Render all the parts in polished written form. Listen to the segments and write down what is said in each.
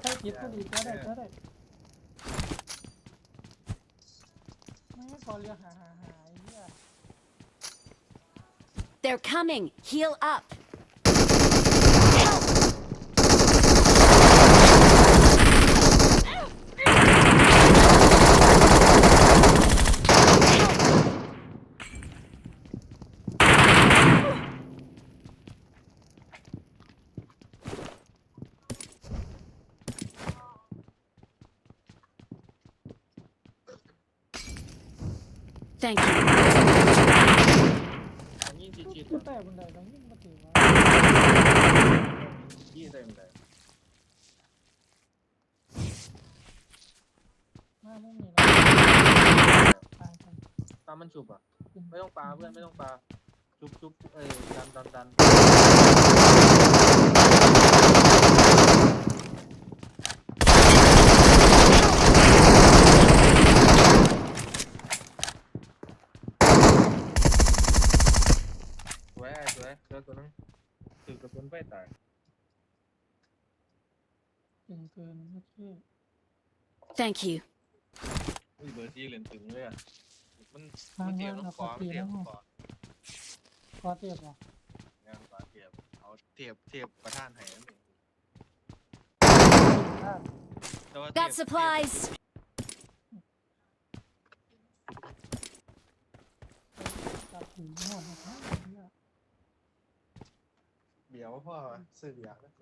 ไฟติดพอดีก็ได้ไม่ให้ก่อนเรือหาไอ้เหี้ย They're coming. Heal up. Thank you. ยิ่งจี ขึ้นแต่บนไดแล้วยิ่งมาถือว่า ยี่เต็มเลย มาไม่มีนะตายกัน ปลามันฉุบอ่ะไม่ต้องปลาเพื่อนไม่ต้องปลาจุ๊บดันสวยเจอตัวนึงถือกระสุนไปตาย ตึงเกินเมื่อกี้ Thank you. อุ้ยเบอร์ซีเหรียญถึงเลยอ่ะมัน ทาง เทียบ ว่า น้อง เรา คอ ขอ มัน ตี เทีย แล้ บ ว น้องคอ ขอเตียบเหรอง านคอเทียบเอาเทียบประธานให้นั่นเองแต่ว่า Got supplies. จับถึงหมดนะครับเนี่ย เดี๋ยวพ่อซื้อเบียร์นะ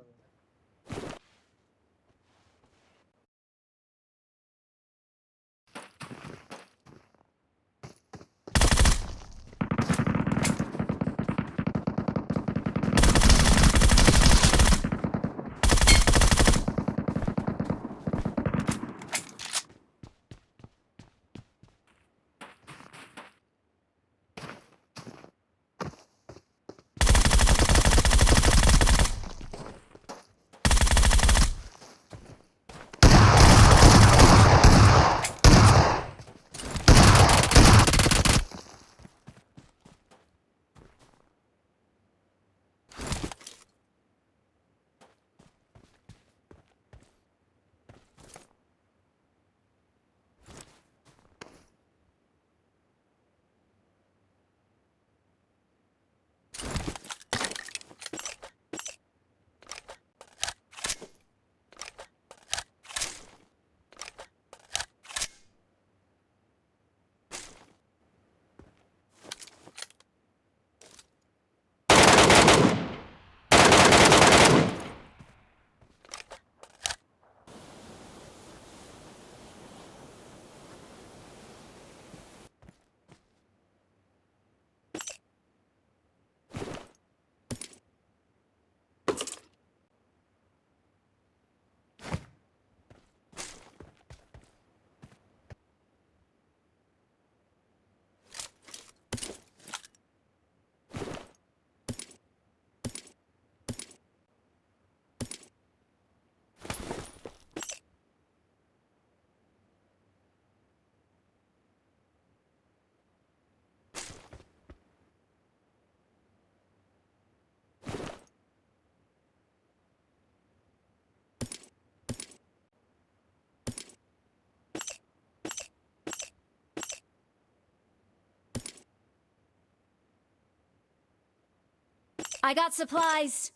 I got supplies.